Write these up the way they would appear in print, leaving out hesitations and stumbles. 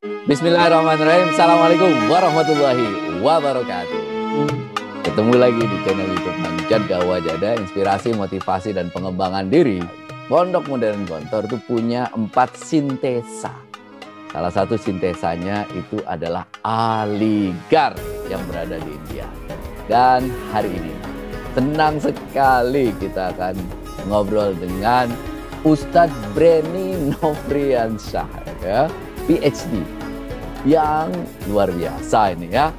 Bismillahirrahmanirrahim. Assalamualaikum warahmatullahi wabarakatuh. Ketemu lagi di channel YouTube Manjat Gawajada, inspirasi, motivasi, dan pengembangan diri. Pondok Modern Gontor itu punya 4 sintesa. Salah satu sintesanya itu adalah Aligarh yang berada di India. Dan hari ini senang sekali kita akan ngobrol dengan Ustadz Brenny Nofriansyah, ya, PhD, yang luar biasa ini ya.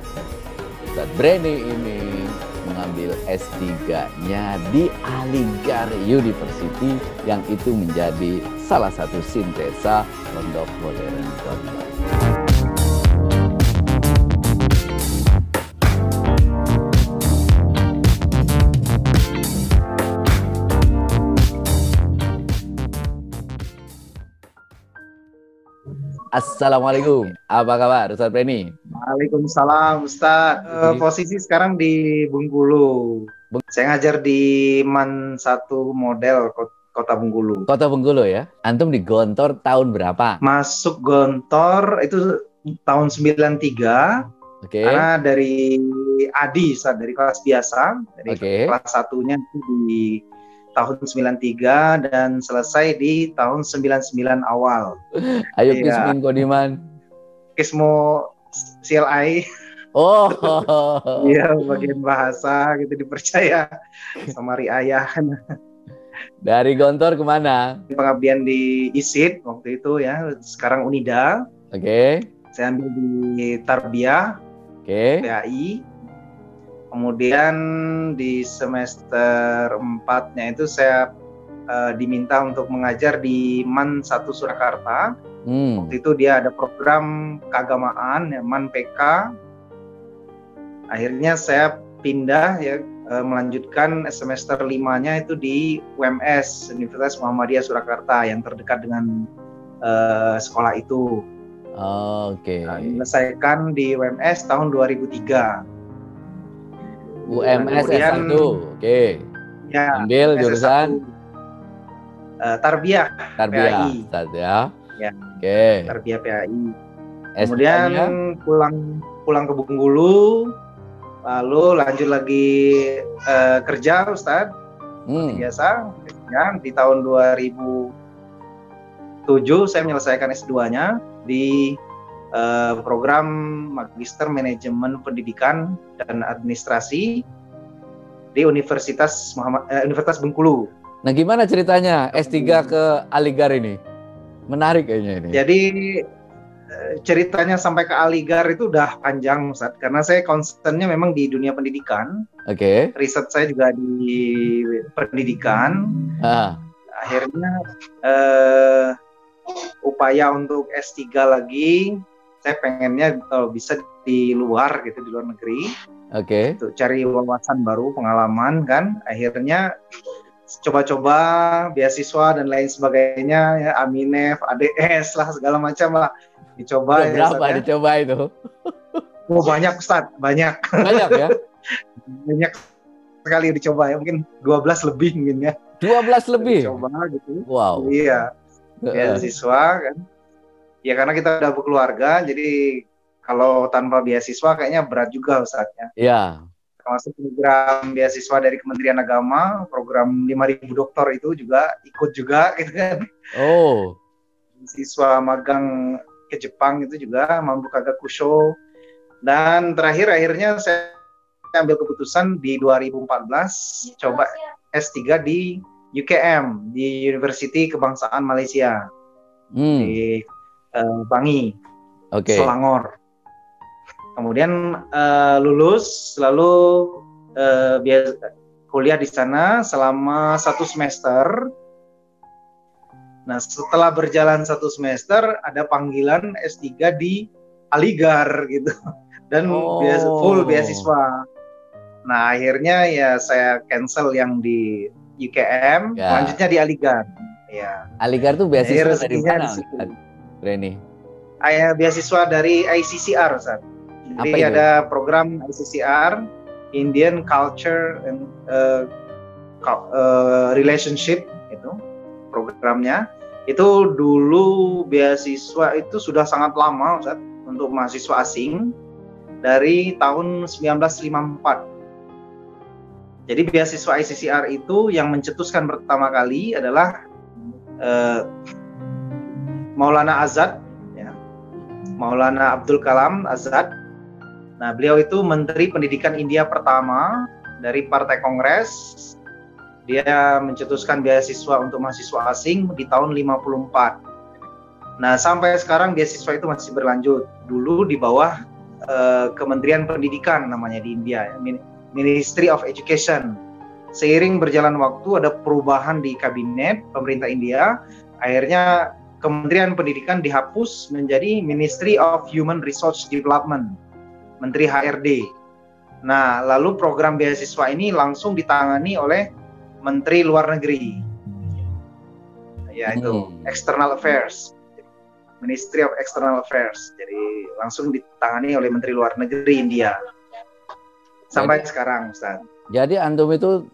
Ustadz Brenny ini mengambil S3-nya di Aligarh University yang itu menjadi salah satu sintesa Pondok Modern Gontor. Assalamualaikum, apa kabar Ustadz Brenny? Waalaikumsalam Ustadz. Posisi sekarang di Bengkulu. Saya ngajar di MAN 1 model Kota Bengkulu. Kota Bengkulu ya? Antum di Gontor tahun berapa? Masuk Gontor itu tahun 93. Oke. Karena dari ADI, Ustadz, dari kelas biasa. Dari kelas 1-nya itu di tahun 93 dan selesai di tahun 99 awal. Ayo ya. Kismin Kodiman. Kismo CLI. Oh. Iya, bagian bahasa gitu dipercaya sama Riayah. Dari Gontor kemana? Pengabdian di ISID waktu itu ya, sekarang Unida. Oke. Saya ambil di Tarbiyah. Oke. PAI. Kemudian di semester 4-nya itu saya diminta untuk mengajar di MAN 1 Surakarta. Waktu itu dia ada program keagamaan, ya, MAN PK. Akhirnya saya pindah ya, melanjutkan semester 5-nya itu di UMS, Universitas Muhammadiyah Surakarta, yang terdekat dengan sekolah itu. Oke. Menyelesaikan di UMS tahun 2003. UMS S1, oke. Ya, ambil jurusan Tarbiyah PAI. Ya. Ya. Oke. Tarbiyah PAI. Kemudian pulang ke Bengkulu, lalu lanjut lagi kerja, Ustadz. Biasa, ya, di tahun 2007 saya menyelesaikan S2-nya di program Magister Manajemen Pendidikan dan Administrasi di Universitas Bengkulu. Nah, gimana ceritanya S3 ke Aligarh ini? Menarik kayaknya ini. Jadi ceritanya sampai ke Aligarh itu udah panjang, Ustadz, karena saya concernnya memang di dunia pendidikan. Oke. Riset saya juga di pendidikan. Akhirnya upaya untuk S3 lagi. Saya pengennya kalau bisa di luar gitu, di luar negeri. Oke. Untuk cari wawasan baru, pengalaman kan. Akhirnya coba-coba beasiswa dan lain sebagainya, ya, Aminef, ADS lah, segala macam lah. Dicoba. Berapa ya, dicoba itu? Oh, banyak, Ustadz, banyak. Banyak ya? Banyak sekali dicoba ya, mungkin 12 lebih mungkin ya. 12 lebih? Dicoba gitu. Wow. Iya. Beasiswa kan. Ya karena kita udah berkeluarga, jadi kalau tanpa beasiswa kayaknya berat juga Ustadznya. Iya. Termasuk program beasiswa dari Kementerian Agama, program 5.000 doktor itu juga ikut juga gitu kan. Oh. Siswa magang ke Jepang itu juga Mambu Kagakusho. Dan terakhir akhirnya saya ambil keputusan di 2014 coba S3 di UKM, di University Kebangsaan Malaysia. Di Bangi, Selangor. Kemudian lulus, lalu kuliah di sana selama 1 semester. Nah, setelah berjalan 1 semester, ada panggilan S3 di Aligarh gitu, dan full beasiswa. Nah, akhirnya ya saya cancel yang di UKM, selanjutnya di Aligarh. Ya. Aligarh tuh beasiswa dari mana, Brenny? Beasiswa dari ICCR, Ustaz. Jadi ada program ICCR, Indian Culture and Relationship, itu programnya. Itu dulu beasiswa itu sudah sangat lama, Ustaz, untuk mahasiswa asing dari tahun 1954. Jadi beasiswa ICCR itu yang mencetuskan pertama kali adalah Maulana Azad, ya. Maulana Abdul Kalam Azad. Nah, beliau itu Menteri Pendidikan India pertama dari Partai Kongres. Dia mencetuskan beasiswa untuk mahasiswa asing di tahun 54. Nah, sampai sekarang beasiswa itu masih berlanjut. Dulu di bawah Kementerian Pendidikan namanya di India, Ministry of Education. Seiring berjalan waktu ada perubahan di kabinet pemerintah India, akhirnya Kementerian Pendidikan dihapus menjadi Ministry of Human Resource Development, Menteri HRD. Nah, lalu program beasiswa ini langsung ditangani oleh Menteri Luar Negeri, yaitu External Affairs, Ministry of External Affairs. Jadi langsung ditangani oleh Menteri Luar Negeri India. Sampai sekarang, Ustaz. Jadi antum itu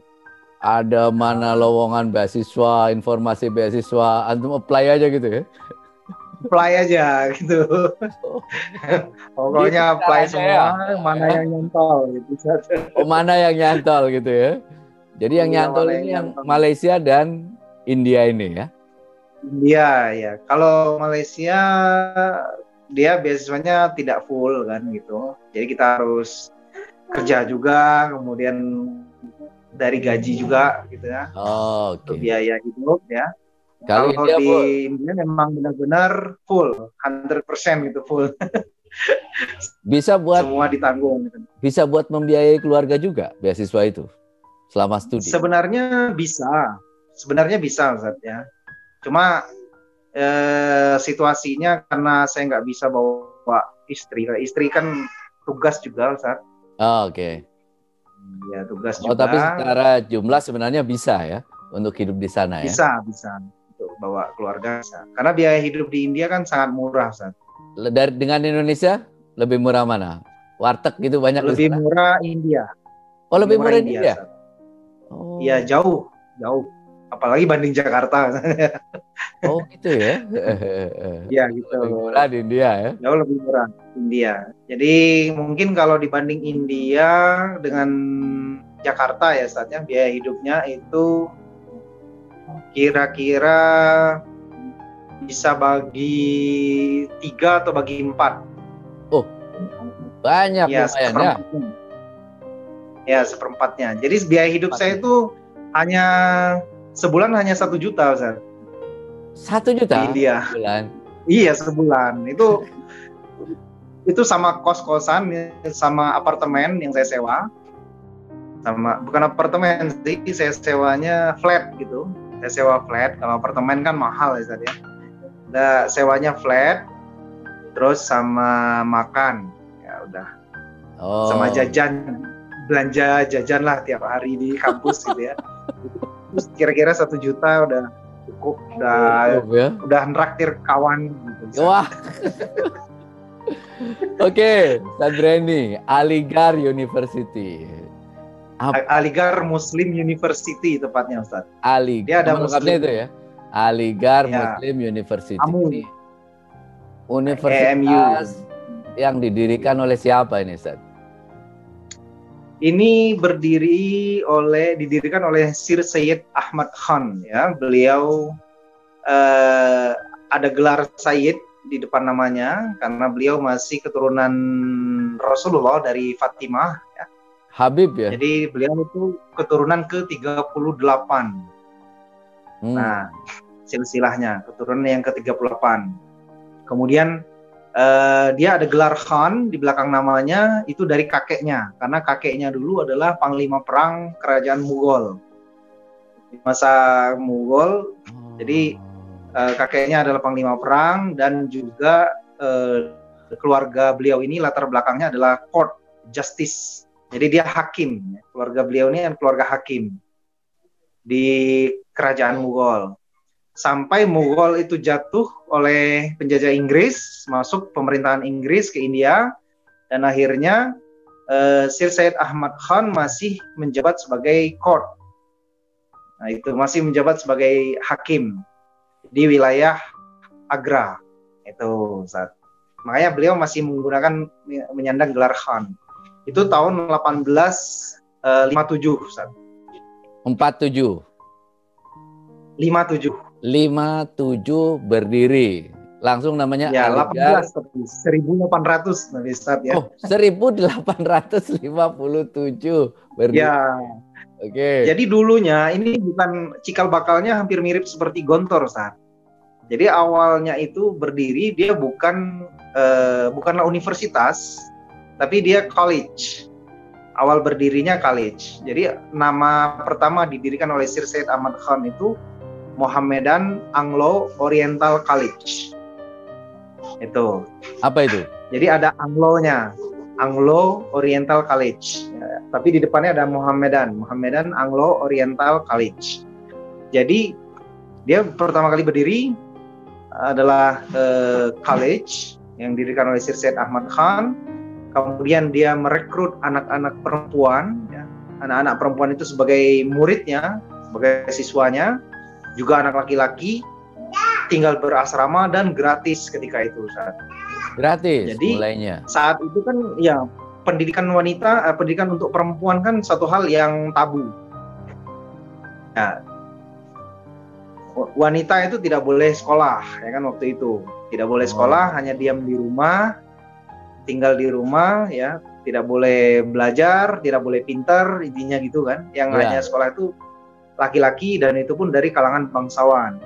ada mana lowongan beasiswa, informasi beasiswa, antum apply aja gitu ya? Apply aja gitu. Pokoknya apply semua, ya? Mana yang nyantol gitu. Oh, mana yang nyantol gitu ya? Jadi yang nyantol ini yang Malaysia dan India ini ya? India ya. Kalau Malaysia dia beasiswanya tidak full kan gitu. Jadi kita harus kerja juga, kemudian dari gaji juga gitu ya. Oh, oke. Untuk biaya hidup ya. Kalau di India memang benar-benar full, 100% gitu full. Bisa buat semua ditanggung gitu. Bisa buat membiayai keluarga juga beasiswa itu selama studi. Sebenarnya bisa Ustaz ya. Cuma situasinya karena saya nggak bisa bawa istri kan tugas juga Ustaz. Oh, oke. Ya, tugas juga. Tapi secara jumlah sebenarnya bisa ya untuk hidup di sana ya? Bisa untuk bawa keluarga bisa. Karena biaya hidup di India kan sangat murah, Ustaz. Dengan Indonesia lebih murah mana? Warteg gitu banyak lebih murah India. Oh, lebih murah India? Oh. Iya, jauh. Apalagi banding Jakarta. Oh, gitu ya? Iya, gitu. Lebih murah di India ya? Jauh lebih murah India. Jadi mungkin kalau dibanding India dengan Jakarta ya saatnya biaya hidupnya itu kira-kira bisa bagi 3 atau bagi 4. Oh, banyak ya, lumayan ya. Seperempatnya. Jadi biaya hidup saya itu sebulan hanya 1 juta, Ustaz. 1 juta? Di India. Sebulan? Iya, sebulan. Itu sama kos-kosan, sama apartemen yang saya sewa. Bukan apartemen sih, saya sewanya flat gitu. Saya sewa flat. Kalau apartemen kan mahal ya, Ustaz ya. Sewanya flat, terus sama makan. Ya udah. Oh. Sama jajan. Belanja jajan lah tiap hari di kampus gitu ya. Terus kira-kira 1 juta udah cukup, udah nraktir kawan gitu. Wah. Oke, Sandraini, Aligarh University. Aligarh Muslim University tepatnya, Ustaz. Dia ada lengkapnya itu ya. Aligarh Muslim University. Universitas yang didirikan oleh siapa ini, Ustaz? Ini didirikan oleh Sir Syed Ahmad Khan ya. Beliau ada gelar Syed di depan namanya karena beliau masih keturunan Rasulullah dari Fatimah ya. Habib ya. Jadi beliau itu keturunan ke-38. Nah, silsilahnya keturunan yang ke-38. Kemudian dia ada gelar Khan di belakang namanya itu dari kakeknya, karena kakeknya dulu adalah panglima perang kerajaan Mughal di masa Mughal. Jadi kakeknya adalah panglima perang dan juga keluarga beliau ini latar belakangnya adalah court justice. Jadi dia hakim. Keluarga beliau ini kan keluarga hakim di kerajaan Mughal. Sampai Mughal itu jatuh oleh penjajah Inggris, masuk pemerintahan Inggris ke India, dan akhirnya Sir Syed Ahmad Khan masih menjabat sebagai court. Nah, itu masih menjabat sebagai hakim. di wilayah Agra itu, Ustaz. Makanya beliau masih menggunakan menyandang gelar Khan. Itu tahun 1857, Ustaz. 47. 57. 57 berdiri. Langsung namanya Ya, Aligarh. 1800 Nabi Ustaz ya. Oh, 1857 berdiri. Ya. Oke. Jadi dulunya ini bukan cikal bakalnya hampir mirip seperti Gontor, Ustaz. Jadi awalnya itu berdiri dia bukanlah universitas, tapi dia college. Awal berdirinya college. Jadi nama pertama didirikan oleh Sir Syed Ahmad Khan itu Mohammedan Anglo Oriental College. Itu. Apa itu? Jadi ada Anglo-nya, Anglo Oriental College. Ya, tapi di depannya ada Mohammedan Anglo Oriental College. Jadi dia pertama kali berdiri adalah college yang didirikan oleh Sir Syed Ahmad Khan. Kemudian dia merekrut anak-anak perempuan, ya. Anak-anak perempuan itu sebagai muridnya, sebagai siswanya, juga anak laki-laki, tinggal berasrama dan gratis ketika itu, Ustaz. Gratis. Jadi mulainya. Saat itu kan ya pendidikan wanita, pendidikan untuk perempuan kan satu hal yang tabu. Nah, wanita itu tidak boleh sekolah, ya kan waktu itu. Tidak boleh sekolah, hanya diam di rumah, tinggal di rumah, ya, tidak boleh belajar, tidak boleh pintar, intinya gitu kan. Yang hanya sekolah itu laki-laki dan itu pun dari kalangan bangsawan.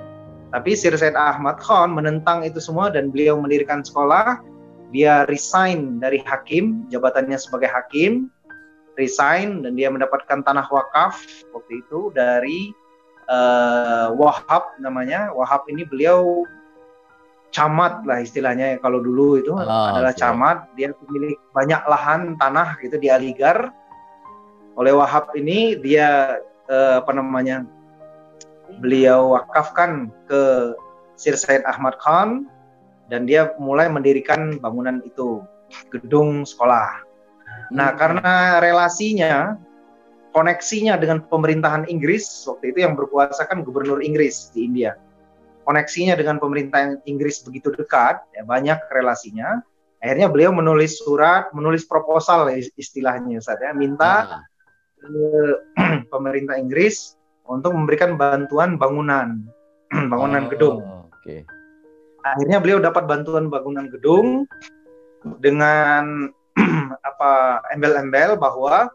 Tapi Sir Syed Ahmad Khan menentang itu semua dan beliau mendirikan sekolah. Dia resign dari hakim, jabatannya sebagai hakim, resign dan dia mendapatkan tanah wakaf waktu itu dari Wahab namanya. Wahab ini beliau camat lah istilahnya, kalau dulu itu adalah camat, dia pemilik banyak lahan tanah gitu di Aligarh. Oleh Wahab ini dia beliau wakafkan ke Sir Syed Ahmad Khan dan dia mulai mendirikan bangunan itu, gedung sekolah. Nah, karena relasinya, koneksinya dengan pemerintahan Inggris waktu itu yang berkuasa kan gubernur Inggris di India. Koneksinya dengan pemerintahan Inggris begitu dekat, ya, banyak relasinya. Akhirnya beliau menulis surat, menulis proposal istilahnya, Ustaz, ya, minta ke pemerintah Inggris untuk memberikan bantuan bangunan gedung. Okay. Akhirnya beliau dapat bantuan bangunan gedung dengan embel-embel bahwa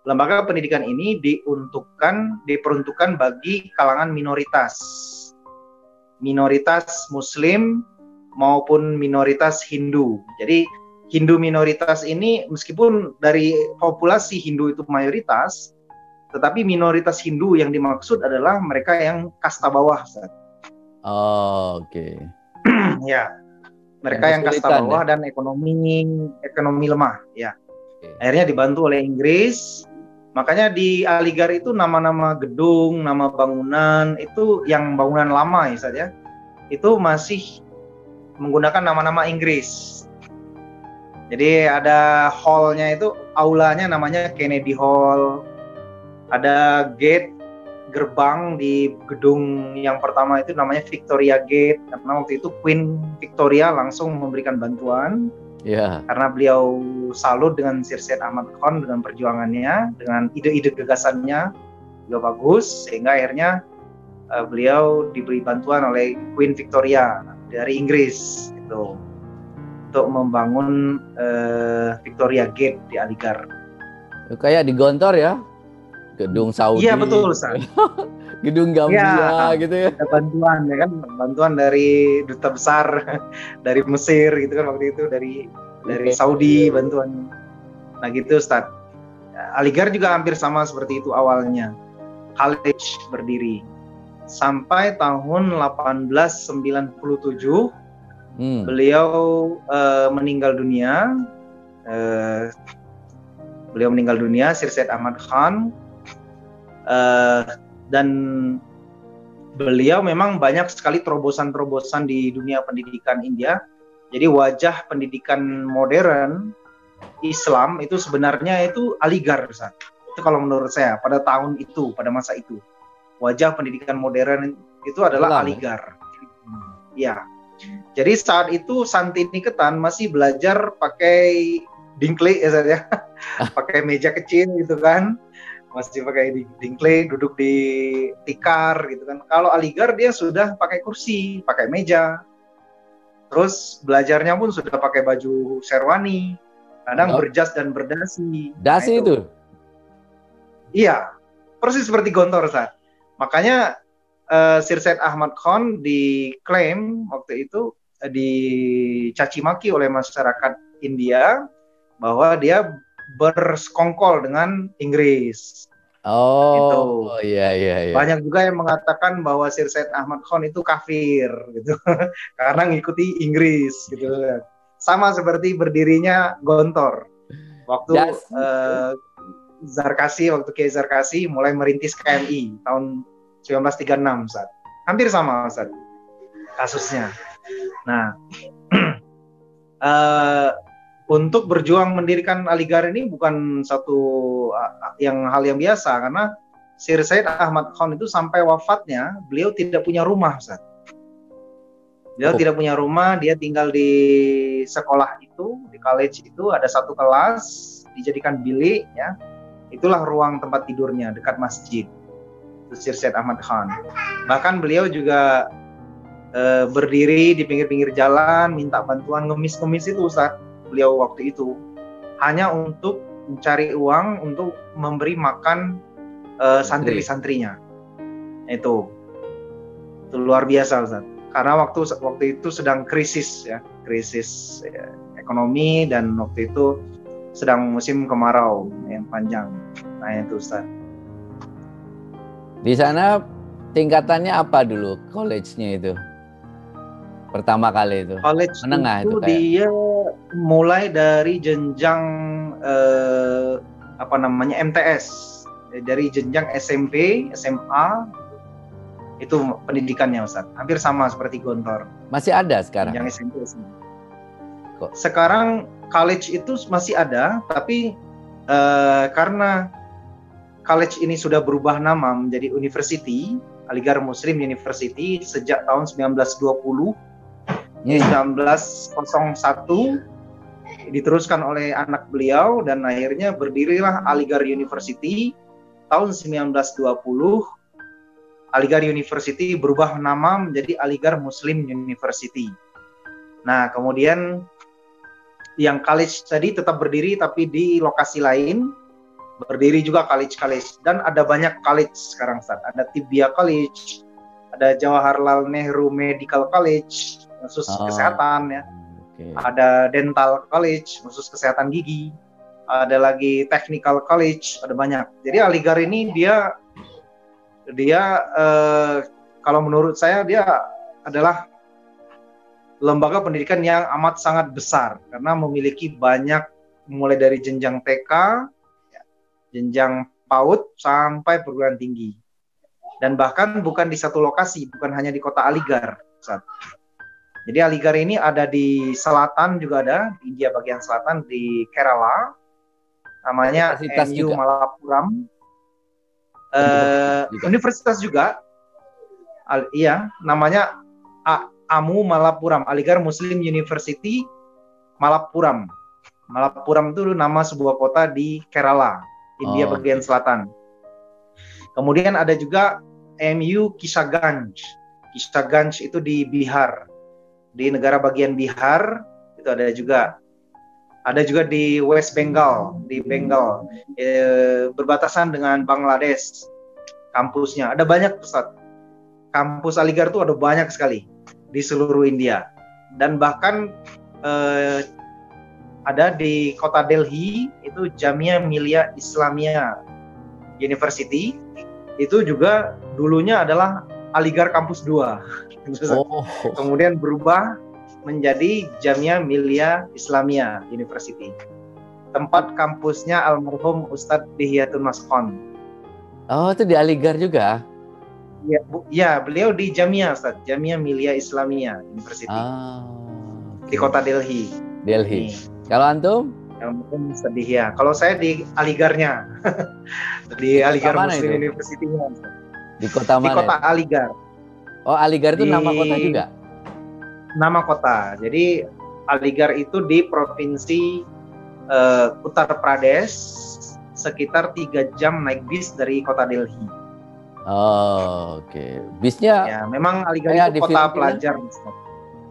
lembaga pendidikan ini diperuntukkan bagi kalangan minoritas Muslim maupun minoritas Hindu. Jadi Hindu minoritas ini meskipun dari populasi Hindu itu mayoritas, tetapi minoritas Hindu yang dimaksud adalah mereka yang kasta bawah, Ustaz. Oke. Ya, mereka yang kasta bawah dan ekonomi lemah, ya. Okay. Akhirnya dibantu oleh Inggris. Makanya di Aligarh itu nama-nama gedung, nama bangunan itu yang bangunan lama, ya, Ustaz, ya. Itu masih menggunakan nama-nama Inggris. Jadi ada hall-nya itu, aulanya namanya Kennedy Hall. Ada gerbang di gedung yang pertama itu namanya Victoria Gate, karena waktu itu Queen Victoria langsung memberikan bantuan. Karena beliau salut dengan Sir Syed Ahmad Khan dengan perjuangannya, dengan ide-ide gagasannya juga bagus, sehingga akhirnya beliau diberi bantuan oleh Queen Victoria dari Inggris itu untuk membangun Victoria Gate di Aligarh. Kayak di Gontor ya, gedung Saudi. Iya betul, Ustaz. Gedung Gambia gitu ya. Ada bantuan ya kan, bantuan dari duta besar dari Mesir gitu kan waktu itu, dari Saudi bantuan. Nah gitu, Ustaz. Aligarh juga hampir sama seperti itu awalnya. College berdiri sampai tahun 1897 beliau meninggal dunia. Beliau meninggal dunia, Sir Syed Ahmad Khan. Dan beliau memang banyak sekali terobosan-terobosan di dunia pendidikan India. Jadi wajah pendidikan modern Islam itu sebenarnya itu Aligarh, Ustaz. Itu kalau menurut saya pada tahun itu, pada masa itu, wajah pendidikan modern itu adalah Aligarh. Ya. Jadi saat itu Santiniketan masih belajar pakai dingkle ya Ustaz ya. Pakai meja kecil gitu kan. Masih pakai dingkle, duduk di tikar gitu kan. Kalau Aligarh dia sudah pakai kursi, pakai meja. Terus belajarnya pun sudah pakai baju sherwani. Kadang berjas dan berdasi. Dasi itu? Iya, persis seperti Gontor, Ustaz. Makanya Sir Said Ahmad Khan diklaim waktu itu dicaci maki oleh masyarakat India bahwa dia bersekongkol dengan Inggris. Oh, iya. Banyak juga yang mengatakan bahwa Sir Said Ahmad Khan itu kafir gitu. Karena ngikuti Inggris gitu. Sama seperti berdirinya Gontor. Waktu Zarkasi, waktu Kiai Zarkasi mulai merintis KMI tahun 1936, Ustaz. Hampir sama, Ustaz, kasusnya. Nah, untuk berjuang mendirikan Aligarh ini bukan satu hal yang biasa, karena Sir Said Ahmad Khan itu sampai wafatnya, beliau tidak punya rumah, Ustaz. Beliau tidak punya rumah, dia tinggal di sekolah itu, di college itu, ada satu kelas, dijadikan bilik, ya. Itulah ruang tempat tidurnya, dekat masjid. Itu Sir Said Ahmad Khan. Bahkan beliau juga berdiri di pinggir-pinggir jalan, minta bantuan ngemis-ngemis itu, Ustaz. Beliau waktu itu. Hanya untuk mencari uang, untuk memberi makan santri-santrinya. Itu luar biasa, Ustaz. Karena waktu itu sedang krisis ekonomi, dan waktu itu sedang musim kemarau yang panjang. Nah itu, Ustaz. Di sana tingkatannya apa dulu college-nya itu? Pertama kali itu. College menengah itu kayak. Dia mulai dari jenjang MTS. Dari jenjang SMP, SMA, itu pendidikannya, Ustaz. Hampir sama seperti Gontor. Masih ada sekarang? Jenjang SMP, SMA. Sekarang college itu masih ada, tapi karena college ini sudah berubah nama menjadi university, Aligarh Muslim University sejak tahun 1920, 1901 diteruskan oleh anak beliau, dan akhirnya berdirilah Aligarh University tahun 1920. Aligarh University berubah nama menjadi Aligarh Muslim University. Nah, kemudian yang college tadi tetap berdiri tapi di lokasi lain, berdiri juga college-college, dan ada banyak college sekarang, Ustaz. Ada Tibia College, ada Jawaharlal Nehru Medical College khusus kesehatan, ya. Ada Dental College khusus kesehatan gigi, ada lagi Technical College, ada banyak. Jadi Aligarh ini dia kalau menurut saya dia adalah lembaga pendidikan yang amat sangat besar karena memiliki banyak, mulai dari jenjang TK, jenjang PAUD sampai perguruan tinggi. Dan bahkan bukan di satu lokasi, bukan hanya di kota Aligarh, Ustaz. Jadi Aligarh ini ada di selatan juga ada, di India bagian selatan, di Kerala, namanya MU Malappuram. Universitas juga, iya, namanya AMU Malappuram, Aligarh Muslim University Malappuram. Malappuram itu nama sebuah kota di Kerala, India bagian selatan. Kemudian ada juga MU Kishaganj. Kishaganj itu di Bihar, di negara bagian Bihar itu ada juga. Ada juga di West Bengal, di Bengal, berbatasan dengan Bangladesh. Kampusnya ada banyak, Ustaz. Kampus Aligarh itu ada banyak sekali di seluruh India. Dan bahkan ada di kota Delhi itu Jamia Millia Islamia University. Itu juga dulunya adalah Aligarh Kampus 2. Kemudian berubah menjadi Jamia Millia Islamia University. Tempat kampusnya almarhum Ustadz Dihiyatul Mas Khan. Oh, itu di Aligarh juga? Ya, beliau di Jamia, Ustadz. Jamia Millia Islamia University. Di kota Delhi. Delhi. Kalau antum? Almarhum Ustadz Dihya. Kalau saya di Aligarhnya. Di Aligarh Muslim University-nya. Di kota mana? Di kota Aligarh. Oh, Aligarh itu nama kota juga? Nama kota. Jadi Aligarh itu di provinsi Uttar Pradesh, sekitar 3 jam naik bis dari kota Delhi. Oh, oke. Bisnya ya, memang Aligarh itu kota pelajar.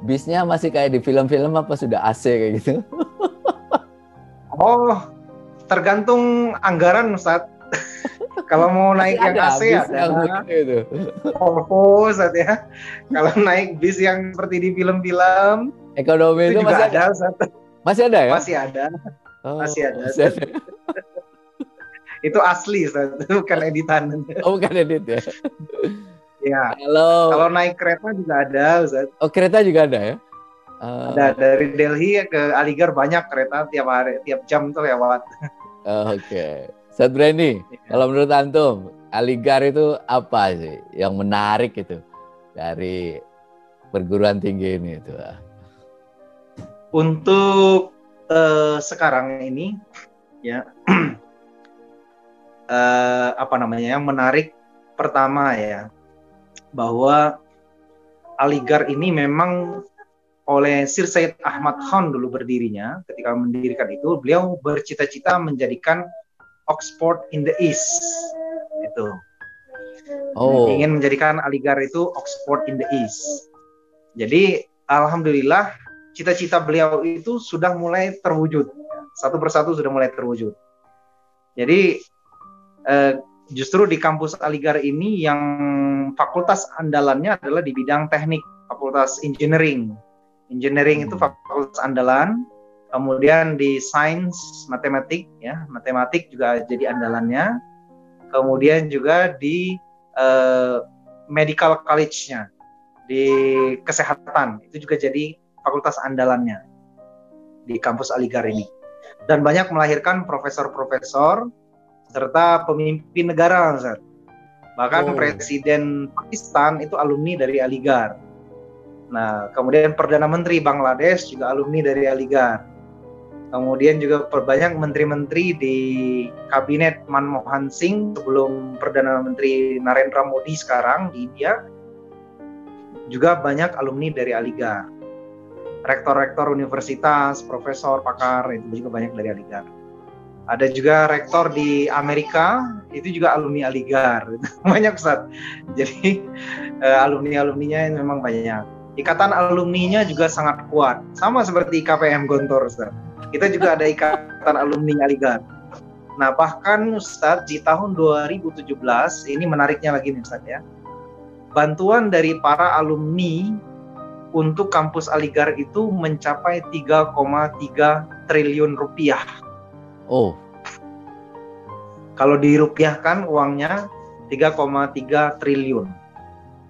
Bisnya masih kayak di film-film apa sudah AC kayak gitu? Oh, tergantung anggaran, Ustaz. Kalau mau naik yang AC ada. Gitu. Oh, Ustaz ya. Kalau naik bis yang seperti di film-film, ekonomi itu masih masih ada, Ustaz. Masih ada ya? Masih ada. Oh, masih ada. Masih ada. Itu asli, Ustaz. Bukan editan. Oh, bukan edit ya? Ya. Kalau naik kereta juga ada, Ustaz. Oh, kereta juga ada ya? Ada, dari Delhi ke Aligarh banyak kereta tiap hari, tiap jam tuh lewat. Oke. Ustaz Brandy, kalau menurut antum, Aligarh itu apa sih yang menarik itu dari perguruan tinggi ini itu? Untuk sekarang ini ya yang menarik pertama ya, bahwa Aligarh ini memang oleh Sir Syed Ahmad Khan dulu berdirinya. Ketika mendirikan itu, beliau bercita-cita menjadikan Oxford in the East. Itu. Oh. Ingin menjadikan Aligarh itu Oxford in the East. Jadi alhamdulillah cita-cita beliau itu sudah mulai terwujud. Satu persatu sudah mulai terwujud. Jadi justru di kampus Aligarh ini yang fakultas andalannya adalah di bidang teknik, fakultas engineering. Engineering itu fakultas andalan. Kemudian di sains, matematik juga jadi andalannya. Kemudian juga di medical college-nya, di kesehatan, itu juga jadi fakultas andalannya di kampus Aligarh ini. Dan banyak melahirkan profesor-profesor serta pemimpin negara, Ustaz. Bahkan Presiden Pakistan itu alumni dari Aligarh. Nah, kemudian Perdana Menteri Bangladesh juga alumni dari Aligarh. Kemudian juga banyak menteri-menteri di kabinet Manmohan Singh sebelum Perdana Menteri Narendra Modi sekarang di India juga banyak alumni dari Aligarh. Rektor-rektor universitas, profesor, pakar itu juga banyak dari Aligarh. Ada juga rektor di Amerika itu juga alumni Aligarh. Banyak, Ustaz. Jadi alumni-alumninya memang banyak. Ikatan alumninya juga sangat kuat, sama seperti KPM Gontor, Ustaz. Kita juga ada ikatan alumni Aligarh. Nah, bahkan Ustaz di tahun 2017, ini menariknya lagi nih Ustaz ya, bantuan dari para alumni untuk kampus Aligarh itu mencapai 3,3 triliun rupiah. Oh. Kalau dirupiahkan uangnya 3,3 triliun.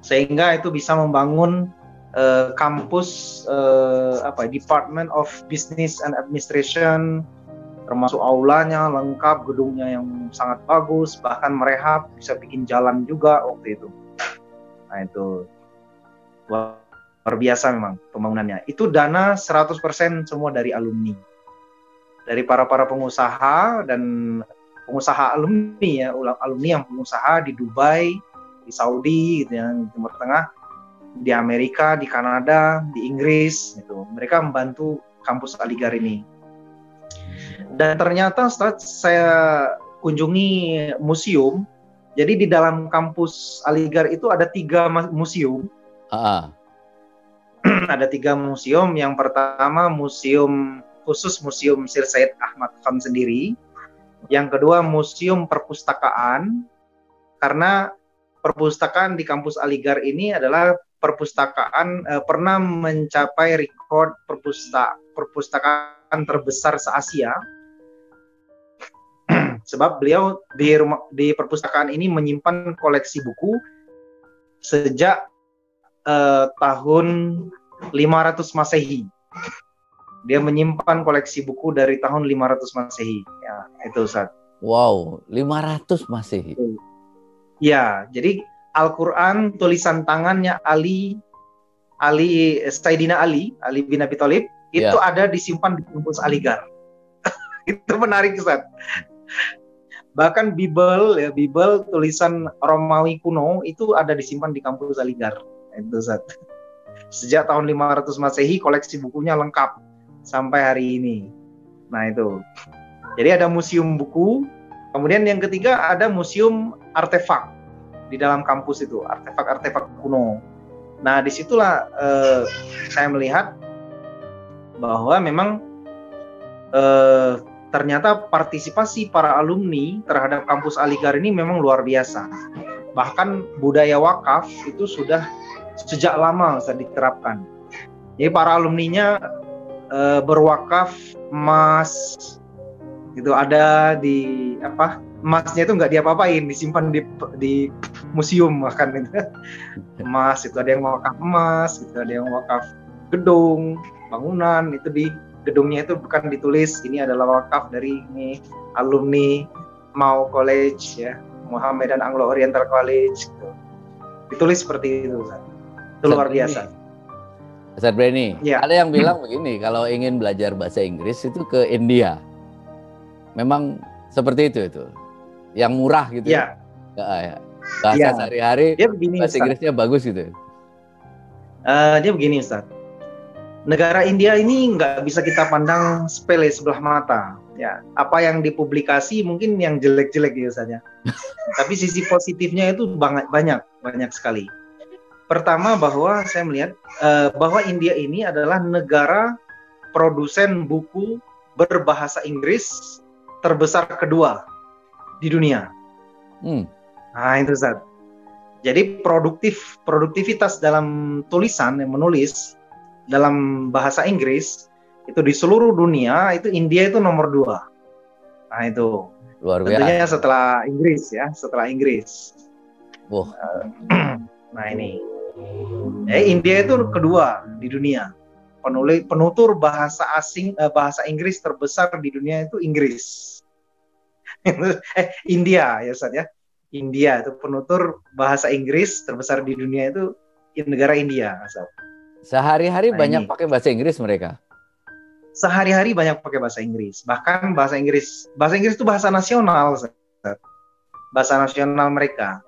Sehingga itu bisa membangun kampus Department of Business and Administration, termasuk aulanya lengkap, gedungnya yang sangat bagus, bahkan merehab, bisa bikin jalan juga waktu itu. Nah itu luar biasa memang pembangunannya. Itu dana 100% semua dari alumni, dari para pengusaha dan pengusaha alumni ya, alumni yang pengusaha di Dubai, di Saudi, gitu ya, di Timur Tengah, di Amerika, di Kanada, di Inggris, gitu. Mereka membantu kampus Aligarh ini. Dan ternyata setelah saya kunjungi museum, jadi di dalam kampus Aligarh itu ada 3 museum. Ada 3 museum. Yang pertama museum khusus museum Sir Syed Ahmad Khan sendiri. Yang kedua museum perpustakaan, karena perpustakaan di kampus Aligarh ini adalah perpustakaan pernah mencapai rekor perpustakaan terbesar se-Asia. Sebab beliau di perpustakaan ini menyimpan koleksi buku sejak tahun 500 Masehi. Dia menyimpan koleksi buku dari tahun 500 Masehi. Ya, itu Ustaz. Wow, 500 Masehi. Ya, jadi Al-Quran tulisan tangannya Sayyidina Ali bin Abi Thalib itu ada disimpan di kampus Aligarh. Itu menarik, Ustaz. Bahkan Bible tulisan Romawi kuno itu ada disimpan di kampus Aligarh. Itu Ustaz. Sejak tahun 500 Masehi koleksi bukunya lengkap sampai hari ini. Nah itu. Jadi ada museum buku. Kemudian yang ketiga ada museum artefak di dalam kampus itu, artefak-artefak kuno. Nah disitulah saya melihat bahwa memang ternyata partisipasi para alumni terhadap kampus Aligar ini memang luar biasa. Bahkan budaya wakaf itu sudah sejak lama sudah diterapkan. Jadi para alumninya berwakaf emas, gitu, ada di emasnya itu nggak diapa-apain, disimpan di museum bahkan gitu. Emas itu ada yang wakaf emas, gitu, ada yang wakaf gedung, bangunan, itu di gedungnya itu bukan ditulis ini adalah wakaf dari ini alumni Mau College ya, Mohammedan Anglo Oriental College gitu. Ditulis seperti itu, Ustaz. Itu luar biasa. Ustaz Brenny, ya. Ada yang bilang begini, kalau ingin belajar bahasa Inggris itu ke India. Memang seperti itu. Yang murah gitu ya. Bahasa sehari-hari, bahasa Inggrisnya bagus gitu. Dia begini, Ustaz. Negara India ini nggak bisa kita pandang sepele sebelah mata. Ya, apa yang dipublikasi mungkin yang jelek-jelek gitu saja. Tapi sisi positifnya itu banyak sekali. Pertama bahwa saya melihat bahwa India ini adalah negara produsen buku berbahasa Inggris terbesar kedua di dunia. Nah itu Ustaz. Jadi produktivitas dalam tulisan yang menulis dalam bahasa Inggris itu di seluruh dunia itu India itu nomor 2. Nah itu luar biasa. Tentunya setelah Inggris. Nah ini, India itu kedua di dunia. Penutur bahasa asing, bahasa Inggris terbesar di dunia itu Inggris. India ya Ustaz ya. India itu penutur bahasa Inggris terbesar di dunia itu negara India, Ustaz. Sehari-hari banyak pakai bahasa Inggris mereka. Sehari-hari banyak pakai bahasa Inggris. Bahkan bahasa Inggris itu bahasa nasional, bahasa nasional mereka.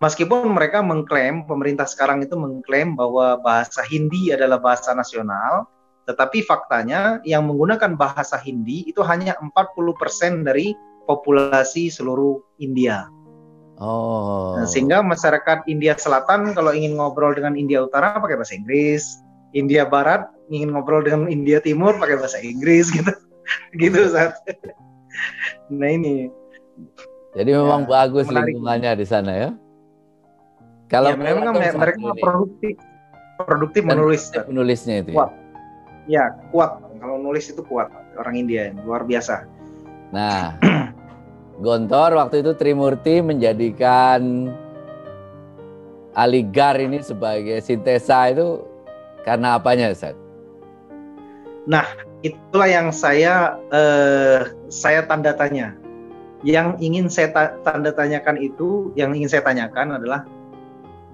Meskipun mereka mengklaim, pemerintah sekarang itu mengklaim bahwa bahasa Hindi adalah bahasa nasional, tetapi faktanya yang menggunakan bahasa Hindi itu hanya 40% dari populasi seluruh India. Sehingga masyarakat India Selatan kalau ingin ngobrol dengan India Utara pakai bahasa Inggris, India Barat ingin ngobrol dengan India Timur pakai bahasa Inggris gitu. Gitu Ustaz. Nah ini. Jadi memang bagus lingkungannya di sana ya. Kalau memang mereka produktif menulis. Menulisnya itu. Kuat. Ya, kuat. Kalau nulis itu kuat orang India, luar biasa. Nah, Gontor waktu itu Trimurti menjadikan Aligar ini sebagai sintesa itu karena apanya, Ustaz? Nah, itulah yang saya tanda tanya. Yang ingin saya tanda tanyakan itu, yang ingin saya tanyakan adalah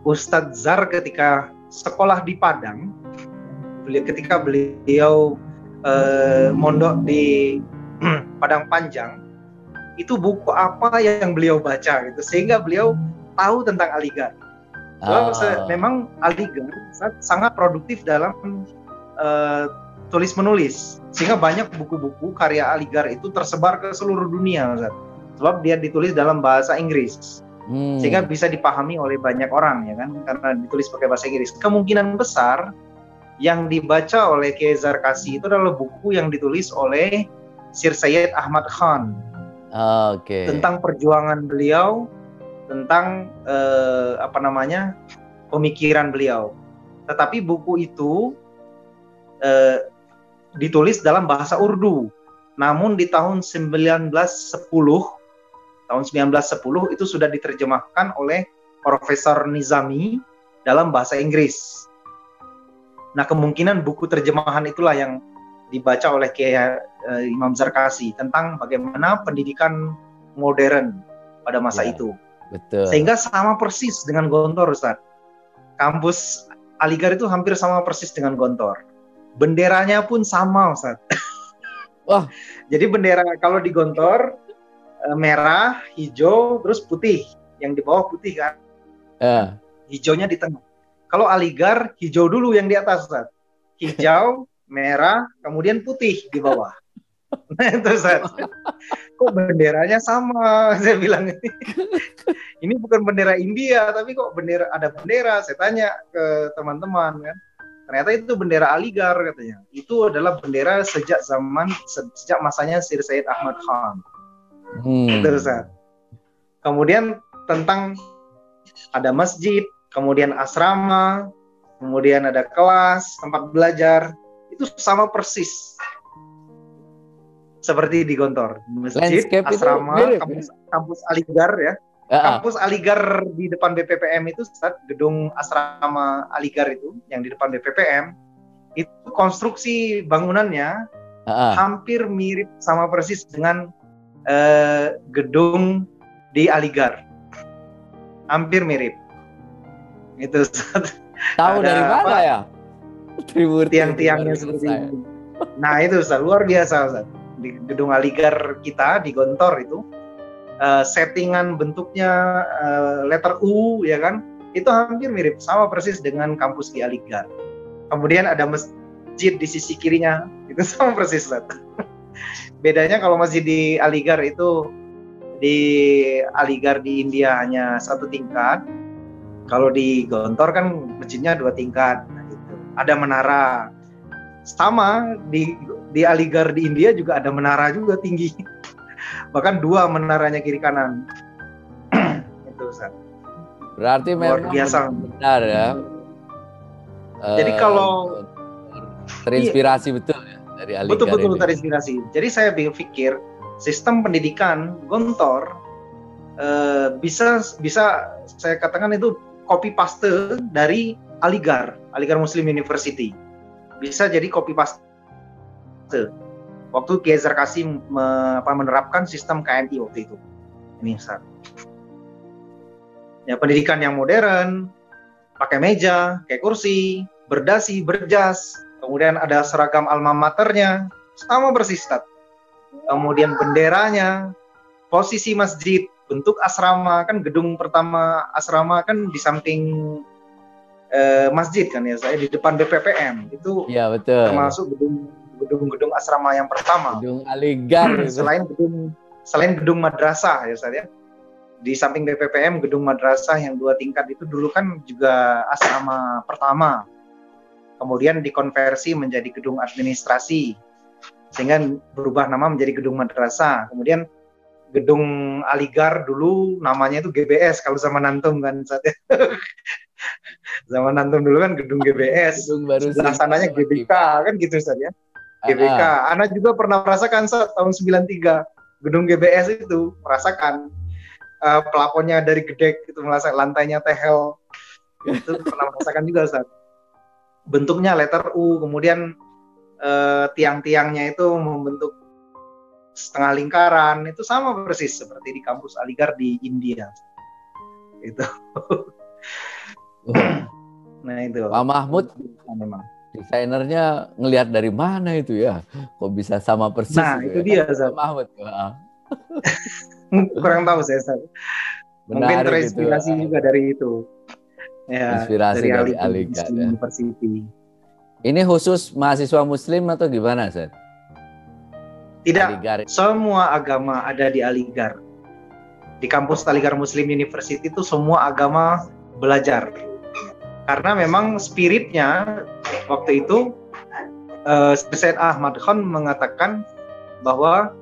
Ustadz Zar ketika sekolah di Padang, ketika beliau mondok di Padang Panjang, itu buku apa yang beliau baca gitu sehingga beliau tahu tentang Aligar. Memang Aligar sangat produktif dalam tulis menulis sehingga banyak buku-buku karya Aligar itu tersebar ke seluruh dunia, Ustaz. Sebab dia ditulis dalam bahasa Inggris sehingga bisa dipahami oleh banyak orang ya kan, karena ditulis pakai bahasa Inggris. Kemungkinan besar yang dibaca oleh Kiai Zarkasi itu adalah buku yang ditulis oleh Sir Syed Ahmad Khan. Tentang perjuangan beliau, tentang pemikiran beliau. Tetapi buku itu ditulis dalam bahasa Urdu. Namun di tahun 1910 itu sudah diterjemahkan oleh Profesor Nizami dalam bahasa Inggris. Nah, kemungkinan buku terjemahan itulah yang dibaca oleh Kiai Imam Zarkasi tentang bagaimana pendidikan modern pada masa itu. Betul. Sehingga sama persis dengan Gontor, Ustaz. Kampus Aligar itu hampir sama persis dengan Gontor. Benderanya pun sama, Ustaz. Wah. Jadi bendera kalau di Gontor merah, hijau, terus putih. Yang di bawah putih kan. Hijaunya di tengah. Kalau Aligar hijau dulu yang di atas, Ustaz. Hijau, merah, kemudian putih di bawah. Nah itu Ustaz. Kok benderanya sama? Saya bilang ini bukan bendera India, tapi kok ada bendera. Saya tanya ke teman-teman kan. Ternyata itu bendera Aligar katanya. Itu adalah bendera sejak masanya Sir Syed Ahmad Khan. Itu Ustaz. Kemudian tentang ada masjid, kemudian asrama, kemudian ada kelas, tempat belajar, itu sama persis seperti di Gontor. Masjid, Landscape asrama, mirip, kampus Aligar ya. Kampus Aligar di depan BPPM itu, Ustaz, gedung asrama Aligar itu yang di depan BPPM, itu konstruksi bangunannya hampir mirip sama persis dengan gedung di Aligar. Hampir mirip. Itu Ustaz. Tahu dari mana ya? Tiang-tiangnya seperti ini. Nah itu Ustaz, luar biasa Ustaz. Di gedung Aligar kita di Gontor itu settingan bentuknya letter U ya kan, itu hampir mirip sama persis dengan kampus di Aligar. Kemudian ada masjid di sisi kirinya, itu sama persis Ustaz. Bedanya kalau masjid di Aligar itu, di Aligar di India hanya 1 tingkat, kalau di Gontor kan masjidnya 2 tingkat. Nah, gitu. Ada menara. Sama di Aligar di India juga ada menara juga tinggi. Bahkan 2 menaranya kiri kanan. Itu Ustaz. Berarti luar memang biasa. Benar ya. Jadi kalau terinspirasi betul ya dari Aligar. Betul terinspirasi. Jadi saya pikir sistem pendidikan Gontor bisa saya katakan itu copy paste dari Aligar Muslim University. Bisa jadi copy paste. Waktu Kiai Zarkasi menerapkan sistem KMI waktu itu. Ini Ustaz. Ya, pendidikan yang modern, pakai meja, kayak kursi, berdasi, berjas, kemudian ada seragam alma maternya, sama persis Ustaz. Kemudian benderanya, posisi masjid, bentuk asrama, kan gedung pertama asrama kan di samping masjid kan ya, saya di depan BPPM itu. Iya betul. Termasuk gedung asrama yang pertama. Gedung Aligar. Selain gedung madrasah ya saya. Di samping BPPM gedung madrasah yang 2 tingkat itu dulu kan juga asrama pertama. Kemudian dikonversi menjadi gedung administrasi, sehingga berubah nama menjadi gedung madrasah. Kemudian gedung Aligar dulu namanya itu GBS kalau zaman antum kan saat zaman antum dulu kan gedung GBS, sebelah sananya GBK kan gitu Ustaz ya. GBK. Anak juga pernah merasakan saat tahun 93 gedung GBS itu merasakan pelafonnya dari gedek itu, merasakan lantainya tehel itu pernah merasakan juga Ustaz. Bentuknya letter U, kemudian tiang-tiangnya itu membentuk setengah lingkaran, itu sama persis seperti di kampus Aligar di India. Itu. Nah itu. Pak Mahmud memang desainernya ngelihat dari mana itu ya? Kok bisa sama persis? Nah itu dia Pak Mahmud. Kurang tahu saya. Mungkin terinspirasi juga dari itu. Ya, inspirasi dari Aligar ya. University. Ini khusus mahasiswa Muslim atau gimana, Ustaz? Tidak, Aligar. Semua agama ada di Aligar. Di kampus Aligar Muslim University itu semua agama belajar. Karena memang spiritnya waktu itu Syed Ahmad Khan mengatakan bahwa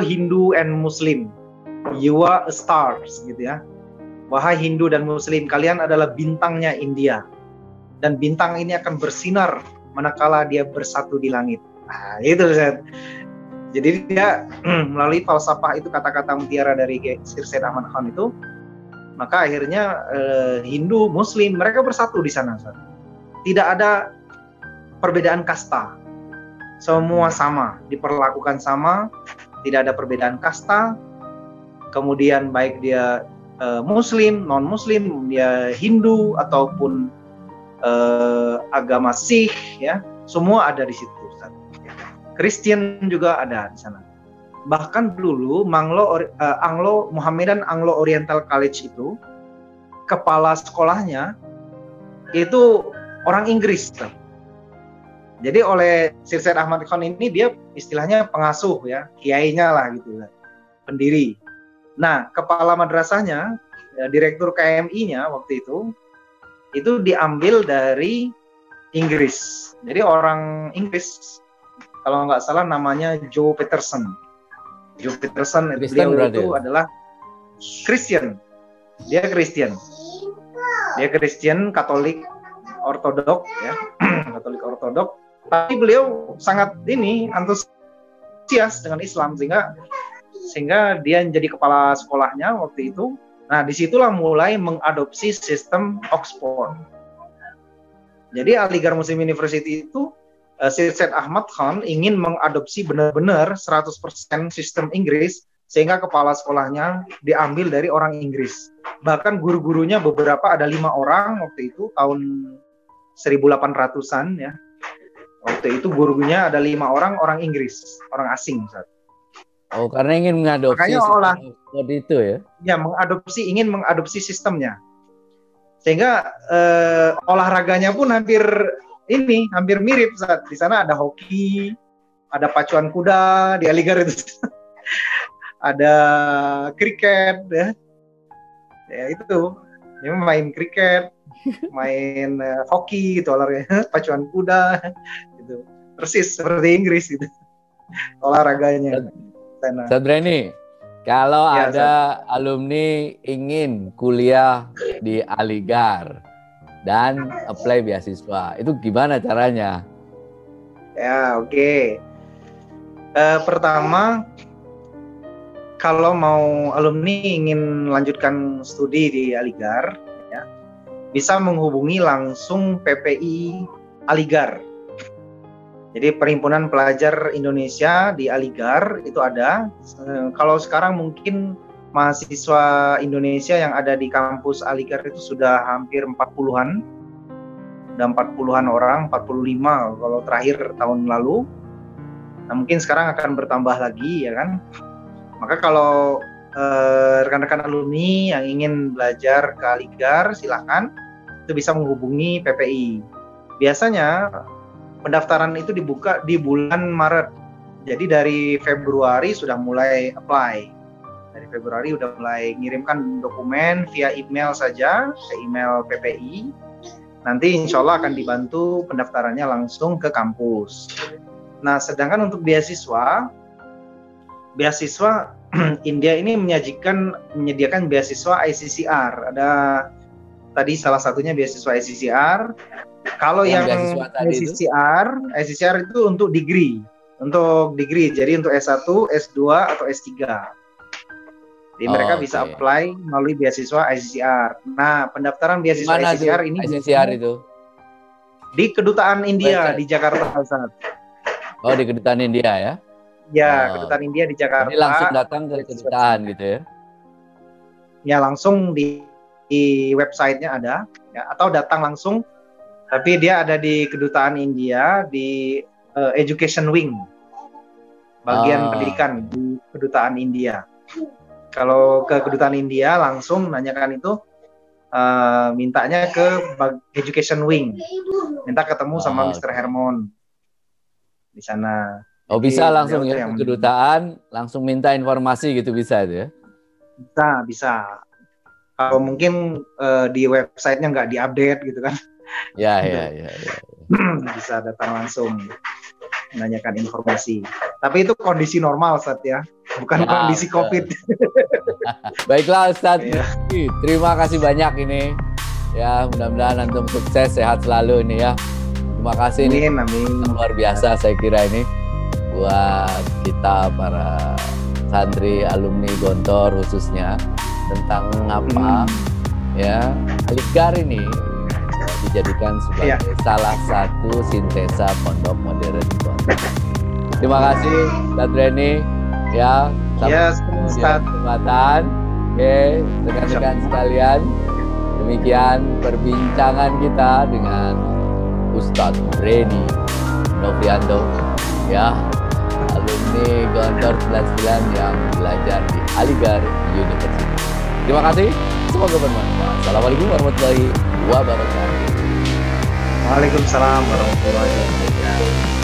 Hindu and Muslim, you are a stars gitu ya. Wahai Hindu dan Muslim, kalian adalah bintangnya India. Dan bintang ini akan bersinar manakala dia bersatu di langit. Nah, itu Ustaz. Jadi dia melalui falsafah itu, kata-kata mutiara dari Sir Syed Ahmad Khan itu, maka akhirnya Hindu, Muslim, mereka bersatu di sana Ustaz. Tidak ada perbedaan kasta. Semua sama, diperlakukan sama, tidak ada perbedaan kasta. Kemudian baik dia Muslim, non-Muslim, dia Hindu ataupun agama Sikh, ya, semua ada di situ. Ustaz. Kristen juga ada di sana. Bahkan dulu Muhammadan Anglo Oriental College itu, kepala sekolahnya itu orang Inggris. Jadi oleh Syed Said Ahmad Khan ini dia istilahnya pengasuh ya, kiainya lah gitu, pendiri. Nah, kepala madrasahnya, direktur KMI-nya waktu itu diambil dari Inggris. Jadi orang Inggris, kalau nggak salah namanya Joe Peterson. Joe Peterson beliau itu adalah Kristen. Dia Kristen. Dia Kristen Katolik Ortodok ya, Katolik Ortodok. Tapi beliau sangat antusias dengan Islam sehingga dia jadi kepala sekolahnya waktu itu. Nah, disitulah mulai mengadopsi sistem Oxford. Jadi Aligarh Muslim University itu Syed Said Ahmad Khan ingin mengadopsi benar-benar 100% sistem Inggris, sehingga kepala sekolahnya diambil dari orang Inggris. Bahkan guru-gurunya beberapa ada 5 orang waktu itu tahun 1800-an ya. Waktu itu gurunya ada 5 orang Inggris, orang asing. Oh, karena ingin mengadopsi sistem itu ya? Ya, ingin mengadopsi sistemnya. Sehingga olahraganya pun hampir mirip. Di sana ada hoki, ada pacuan kuda di Aligarh itu. Ada kriket ya. Ya itu. Dia main kriket, main hoki gitu olahraganya, pacuan kuda gitu. Persis seperti Inggris gitu. Olahraganya. Sadrani, kalau ya, ada alumni ingin kuliah di Aligarh dan apply beasiswa, itu gimana caranya? Ya, oke. Pertama, kalau mau alumni ingin melanjutkan studi di Aligarh, ya, bisa menghubungi langsung PPI Aligarh. Jadi Perhimpunan Pelajar Indonesia di Aligarh itu ada. Kalau sekarang mungkin mahasiswa Indonesia yang ada di kampus Aligarh itu sudah hampir 40-an. Udah 40-an orang, 45 kalau terakhir tahun lalu. Nah, mungkin sekarang akan bertambah lagi ya kan. Maka kalau rekan-rekan alumni yang ingin belajar ke Aligarh, silakan itu bisa menghubungi PPI. Biasanya pendaftaran itu dibuka di bulan Maret. Jadi dari Februari sudah mulai apply. Dari Februari udah mulai ngirimkan dokumen via email saja ke email PPI. Nanti insya Allah akan dibantu pendaftarannya langsung ke kampus. Nah, sedangkan untuk beasiswa India ini menyediakan beasiswa ICCR. Ada tadi salah satunya beasiswa ICCR. Kalau yang ICCR itu untuk degree. Jadi untuk S1, S2 atau S3. Jadi mereka bisa apply melalui beasiswa ICCR. Nah, pendaftaran beasiswa ICCR ini ICCR itu di Kedutaan India di Jakarta, Ustaz. Oh, di Kedutaan India ya? Ya, Kedutaan India di Jakarta. Jadi langsung datang ke kedutaan gitu ya? Ya, langsung di websitenya ada, ya, atau datang langsung. Tapi dia ada di Kedutaan India di Education Wing, bagian pendidikan di Kedutaan India. Kalau ke Kedutaan India langsung nanyakan itu, mintanya ke Education Wing, minta ketemu sama Mr. Hermon di sana. Oh, bisa langsung ya ke kedutaan, langsung minta informasi gitu bisa itu ya? Bisa. Kalau mungkin di websitenya nggak diupdate gitu kan? Ya. Bisa datang langsung menanyakan informasi. Tapi itu kondisi normal, Ustaz ya, bukan kondisi COVID. Baiklah Ustaz, terima kasih banyak ini. Ya, mudah-mudahan antum sukses, sehat selalu ini ya. Terima kasih nih. Amin. Luar biasa saya kira ini buat kita para santri alumni Gontor khususnya tentang apa ya Aligarh ini dijadikan sebagai salah satu sintesa pondok modern Gontor. Terima kasih Sadrani ya, sampai kesempatan. Oke, rekan-rekan sekalian, demikian perbincangan kita dengan Ustadz Reni Novrianto ya, alumni Gontor 99 yang belajar di Aligarh University. Terima kasih, semoga bermanfaat. Assalamualaikum warahmatullahi wabarakatuh. Waalaikumsalam warahmatullahi wabarakatuh.